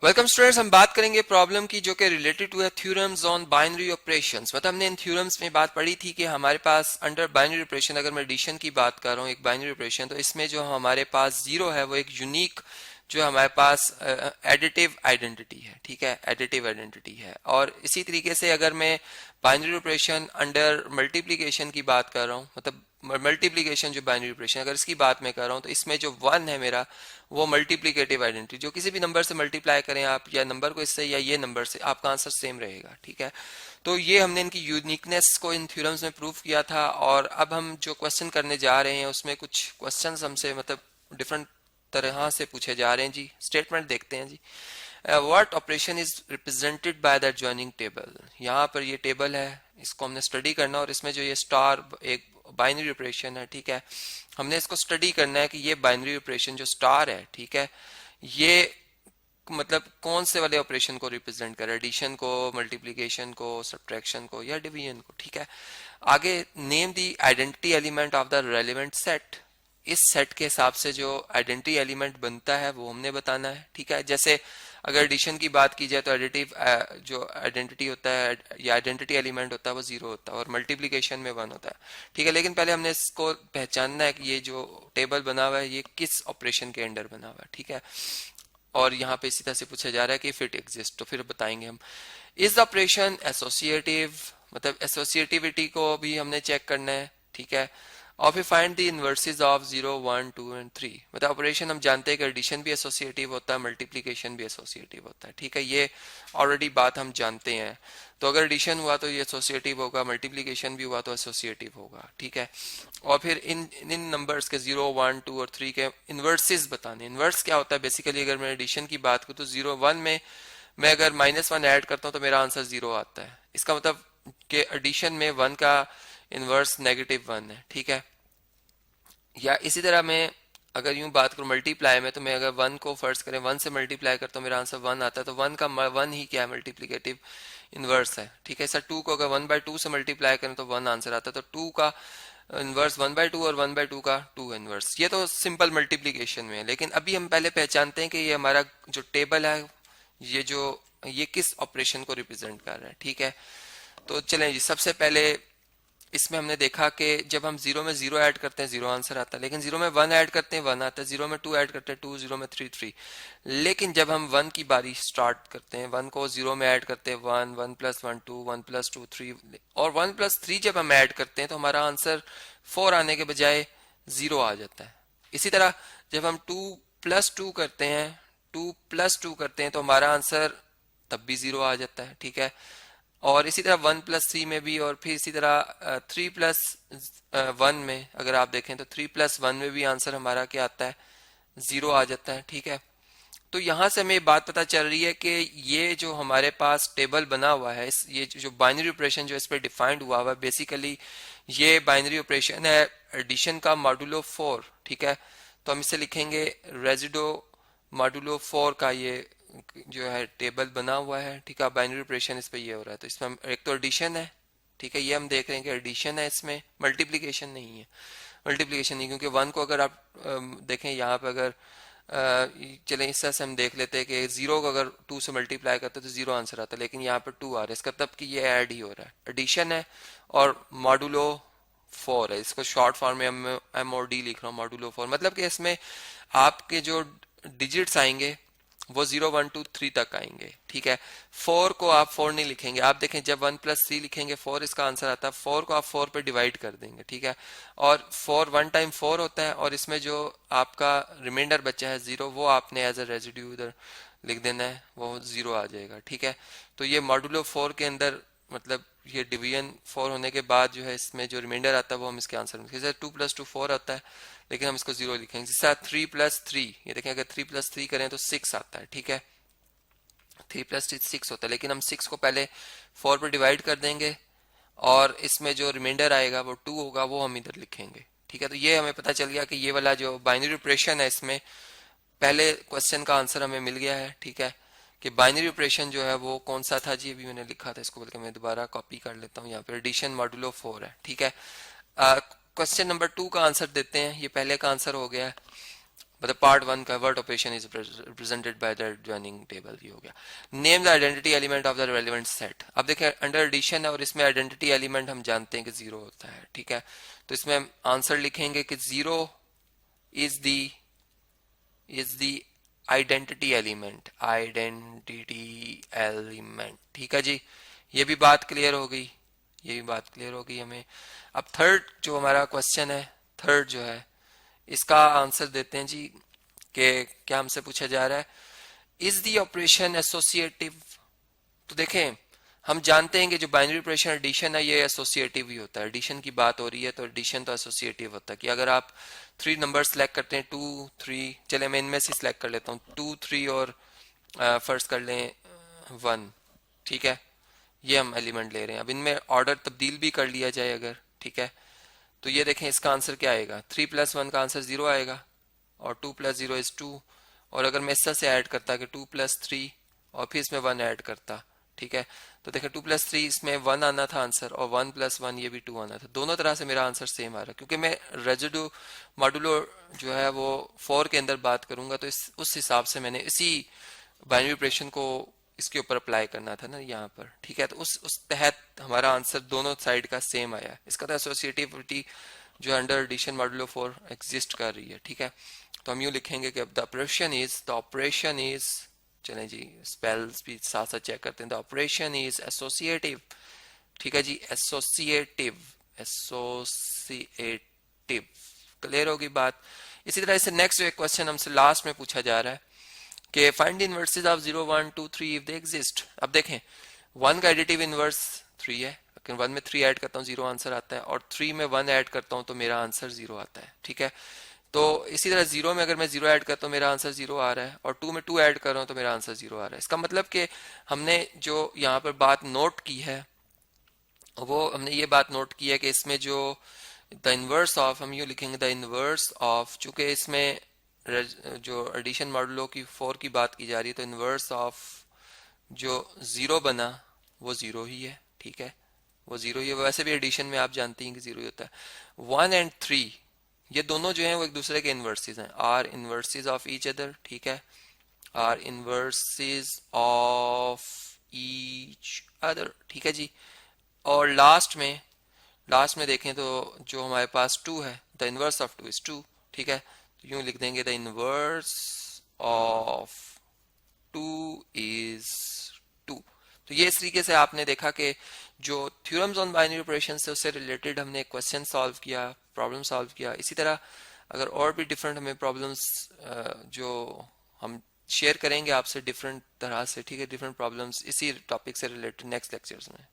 Welcome students, हम बात करेंगे प्रॉब्लम की जो कि रिलेटेड टू है थ्योरम्स ऑन बाइनरी ऑपरेशंस। मतलब हमने इन थ्योरम्स में बात पढ़ी थी कि हमारे पास अंडर बाइनरी ऑपरेशन, अगर मैं एडिशन की बात कर रहा हूँ एक बाइनरी ऑपरेशन, तो इसमें जो हमारे पास जीरो है वो एक यूनिक जो हमारे पास एडिटिव आइडेंटिटी है। ठीक है, एडिटिव आइडेंटिटी है। और इसी तरीके से अगर मैं बाइनरी ऑपरेशन अंडर मल्टीप्लिकेशन की बात कर रहा हूँ, मतलब मल्टीप्लिकेशन जो बाइनरी ऑपरेशन अगर इसकी बात मैं कर रहा हूँ, तो इसमें जो वन है मेरा वो मल्टीप्लिकेटिव आइडेंटिटी, जो किसी भी नंबर से मल्टीप्लाई करें आप, या नंबर को इससे या ये नंबर से, आपका आंसर सेम रहेगा। ठीक है, तो ये हमने इनकी यूनिकनेस को इन थ्योरम्स में प्रूव किया था। और अब हम जो क्वेश्चन करने जा रहे हैं उसमें कुछ क्वेश्चंस हमसे मतलब डिफरेंट तरह से पूछे जा रहे हैं जी। स्टेटमेंट देखते हैं जी। What operation is represented by the joining table. यहाँ पर ये टेबल है, इसको हमने स्टडी करना, और इसमें जो ये स्टार एक बाइनरी ऑपरेशन है, ठीक है, हमने इसको स्टडी करना है कि ये बाइनरी ऑपरेशन जो स्टार है, ठीक है, ये मतलब कौन से वाले ऑपरेशन को रिप्रेजेंट करे, एडिशन को, मल्टीप्लिकेशन को, सब्ट्रैक्शन को, या डिवीजन को। ठीक है, आगे name the identity element of the relevant set. इस सेट के हिसाब से जो आइडेंटिटी एलिमेंट बनता है वो हमने बताना है। ठीक है, जैसे अगर एडिशन की बात की जाए तो एडिटिव जो आइडेंटिटी होता है या आइडेंटिटी एलिमेंट होता है वो जीरो होता है, और मल्टीप्लिकेशन में वन होता है। ठीक है, लेकिन पहले हमने इसको पहचानना है कि ये जो टेबल बना हुआ है ये किस ऑपरेशन के अंडर बना हुआ है। ठीक है, और यहाँ पे इसी तरह से पूछा जा रहा है कि इफ इट एग्जिस्ट, तो फिर बताएंगे हम। इज द ऑपरेशन एसोसिएटिव, मतलब एसोसिएटिविटी को भी हमने चेक करना है। ठीक है, और फिर find the inverses of 0 1 2 and 3। मतलब ऑपरेशन हम जानते हैं कि एडिशन भी एसोसिएटिव होता है, मल्टीप्लिकेशन भी एसोसिएटिव होता है। ठीक है, ये ऑलरेडी बात हम जानते हैं। तो अगर एडिशन हुआ तो ये एसोसिएटिव होगा, मल्टीप्लिकेशन भी हुआ तो एसोसिएटिव होगा। ठीक है, और फिर इन इन नंबर्स के 0 1 2 और 3 के इनवर्सेस बताने। इनवर्स क्या होता है बेसिकली, अगर मैं एडिशन की बात करूँ तो 0 1 में मैं अगर -1 ऐड करता हूँ तो मेरा आंसर 0 आता है। इसका मतलब कि एडिशन में 1 का इनवर्स -1 है। ठीक है, या इसी तरह मैं अगर यूं बात करूं मल्टीप्लाई में, तो मैं अगर 1 को फर्स्ट करें 1 से मल्टीप्लाई करता हूं, मेरा आंसर 1 आता है। तो 1 का 1 ही क्या है, मल्टीप्लिकेटिव इनवर्स है। ठीक है, सर 2 को अगर 1/2 से मल्टीप्लाई करें तो 1 आंसर आता है। तो 2 का इनवर्स 1/2 और 1/2 का 2 इनवर्स। ये तो सिंपल मल्टीप्लिकेशन में है, लेकिन अभी हम पहले पहचानते हैं कि ये हमारा जो टेबल है ये किस ऑपरेशन को रिप्रेजेंट कर रहा है। ठीक है, तो चलें जी, सबसे पहले इसमें हमने देखा कि जब हम जीरो में जीरो ऐड करते हैं जीरो आंसर आता है, लेकिन जीरो में वन ऐड करते हैं वन आता है, जीरो में टू ऐड करते हैं टू, जीरो में थ्री थ्री। लेकिन जब हम वन की बारी स्टार्ट करते हैं, वन को जीरो में ऐड करते हैं one, one plus one two, one plus two three, और वन प्लस थ्री जब हम ऐड करते हैं तो हमारा आंसर फोर आने के बजाय जीरो आ जाता है। इसी तरह जब हम टू प्लस टू करते हैं, टू प्लस टू करते हैं तो हमारा आंसर तब भी जीरो आ जाता है। ठीक है, और इसी तरह 1+3 में भी, और फिर इसी तरह 3+1 में अगर आप देखें तो 3+1 में भी आंसर हमारा क्या आता है, जीरो आ जाता है। ठीक है, तो यहां से हमें बात पता चल रही है कि ये जो हमारे पास टेबल बना हुआ है, ये जो बाइनरी ऑपरेशन जो इस पर डिफाइंड हुआ हुआ है, बेसिकली ये बाइनरी ऑपरेशन है एडिशन का मॉडुलो 4। ठीक है, तो हम इसे लिखेंगे रेजिडो मॉडुलो 4 का ये जो है टेबल बना हुआ है। ठीक है, बाइनरी ऑपरेशन इस पे ये हो रहा है, तो इसमें एक तो एडिशन है। ठीक है, ये हम देख रहे हैं कि एडिशन है, इसमें मल्टीप्लिकेशन नहीं है। मल्टीप्लिकेशन नहीं, क्योंकि वन को अगर आप देखें यहाँ पे, अगर चलें इस तरह से हम देख लेते हैं कि जीरो को अगर टू से मल्टीप्लाई करते तो जीरो आंसर आता है, लेकिन यहाँ पे टू आ रहा है, इसका मतलब कि ये ऐड ही हो रहा है, एडिशन है। और मॉडुलो 4 है, इसको शॉर्ट फॉर्म में MOD लिख रहा हूँ, मॉडुलो 4। मतलब कि इसमें आपके जो डिजिट्स आएंगे वो 0 1 2 3 तक आएंगे। ठीक है, 4 को आप 4 नहीं लिखेंगे, आप देखें जब 1+3 लिखेंगे 4 इसका आंसर आता है, 4 को आप 4 पे डिवाइड कर देंगे। ठीक है, और 4 1 टाइम 4 होता है, और इसमें जो आपका रिमाइंडर बचा है 0 वो आपने एज अ रेजिड्यू उधर लिख देना है, वो 0 आ जाएगा। ठीक है, तो ये मॉडुलो 4 के अंदर मतलब ये डिवीजन 4 होने के बाद जो है इसमें जो रिमाइंडर आता है वो हम इसके आंसर में, जैसे 2+2 4 आता है, लेकिन हम इसको 0 लिखेंगे। जैसे 3+3, ये देखें अगर 3+3 करें तो 6 आता है। ठीक है, 3+3 6 होता है, लेकिन हम 6 को पहले 4 पर डिवाइड कर देंगे, और इसमें जो रिमाइंडर आएगा वो 2 होगा, वो हम इधर लिखेंगे। ठीक है, तो ये हमें पता चल गया कि ये वाला जो बाइनरी ऑपरेशन है इसमें पहले क्वेश्चन का आंसर हमें मिल गया है। ठीक है, कि बाइनरी ऑपरेशन जो है वो कौन सा था जी, अभी मैंने लिखा था इसको, बल्कि मैं दोबारा कॉपी कर लेता हूँ, यहाँ पे एडिशन मॉडुलो 4 है। ठीक है, क्वेश्चन नंबर 2 का आंसर देते हैं, ये पहले का आंसर हो गया है। मतलब पार्ट वन का word operation is represented by the joining table, ये हो गया। Name the identity element of the relevant set. अब देखें अंडर एडिशन है और इसमें आइडेंटिटी एलिमेंट हम जानते हैं कि जीरो होता है, ठीक है। तो इसमें हम आंसर लिखेंगे कि zero is the identity element, ठीक है जी। ये भी बात क्लियर हो गई, ये भी बात क्लियर हो गई हमें। अब थर्ड जो हमारा क्वेश्चन है, थर्ड जो है इसका आंसर देते हैं जी कि क्या हमसे पूछा जा रहा है, इज द ऑपरेशन एसोसिएटिव। तो देखें हम जानते हैं कि जो बाइनरी ऑपरेशन एडिशन है ये एसोसिएटिव ही होता है। एडिशन की बात हो रही है तो एडिशन तो एसोसिएटिव होता है कि अगर आप 3 नंबर सेलेक्ट करते हैं 2 3, चले मैं इनमें से सिलेक्ट कर लेता हूँ 2 3 और फर्स्ट कर लें 1, ठीक है। ये हम एलिमेंट ले रहे हैं, अब इनमें ऑर्डर तब्दील भी कर लिया जाए अगर, ठीक है। तो ये देखें इसका आंसर क्या आएगा, 3 + 1 का आंसर 0 आएगा और 2 + 0 इज 2। और अगर मैं इस तरह से ऐड करता कि 2 + 3 और फिर इसमें 1 ऐड करता, ठीक है, तो देखें 2 + 3 इसमें 1 आना था आंसर और 1 + 1 ये भी 2 आना था। दोनों तरह से मेरा आंसर सेम आ रहा है क्योंकि मैं रेजिडू मॉडुलो जो है वो 4 के अंदर बात करूंगा तो उस हिसाब से मैंने इसी बाइनरी ऑपरेशन को इसके ऊपर अप्लाई करना था ना यहाँ पर, ठीक है। तो उस तहत हमारा आंसर दोनों साइड का सेम आया। इसका तो एसोसिएटिविटी जो अंडर एडिशन मॉडुलो 4 एग्जिस्ट कर रही है, ठीक है। तो हम यूँ लिखेंगे कि द ऑपरेशन इज चलें जी स्पेल्स भी साथ साथ चेक करते हैं। द ऑपरेशन इज एसोसिएटिव, ठीक है जी, एसोसिएटिव क्लियर होगी बात। इसी तरह से नेक्स्ट जो एक क्वेश्चन हमसे लास्ट में पूछा जा रहा है कि find the inverses of 0 1 2 3 if they exist. अब देखें 1 का एडिटिव इनवर्स 3 है, लेकिन 1 में 3 ऐड करता हूँ 0 आंसर आता है और 3 में 1 ऐड करता हूँ तो मेरा आंसर 0 आता है, ठीक है। तो इसी तरह 0 में अगर मैं 0 ऐड करता हूँ मेरा आंसर 0 आ रहा है और 2 में 2 ऐड कर रहा हूँ तो मेरा आंसर 0 आ रहा है। इसका मतलब कि हमने जो यहाँ पर बात नोट की है वो हमने ये बात नोट की है कि इसमें जो द इनवर्स ऑफ, हम यूँ लिखेंगे द इनवर्स ऑफ, चूंकि इसमें जो एडिशन मॉडुलो की 4 की बात की जा रही है तो इनवर्स ऑफ जो 0 बना वो 0 ही है, ठीक है, वो 0 ही है। वैसे भी एडिशन में आप जानती हैं कि 0 ही होता है। 1 और 3 ये दोनों जो हैं वो एक दूसरे के इनवर्सेस हैं, are inverses of each other, ठीक है, are inverses of each other, ठीक है जी। और लास्ट में देखें तो जो हमारे पास 2 है, द इनवर्स ऑफ 2 इज 2, ठीक है। तो यूं लिख देंगे द इनवर्स ऑफ 2 इज 2। तो ये इस तरीके से आपने देखा कि जो थ्योरम्स ऑन बाइनरी ऑपरेशन से उससे रिलेटेड हमने क्वेश्चन सॉल्व किया, प्रॉब्लम सॉल्व किया। इसी तरह अगर और भी डिफरेंट हमें प्रॉब्लम्स जो हम शेयर करेंगे आपसे डिफरेंट तरह से, ठीक है, डिफरेंट प्रॉब्लम्स इसी टॉपिक से रिलेटेड नेक्स्ट लेक्चर्स में।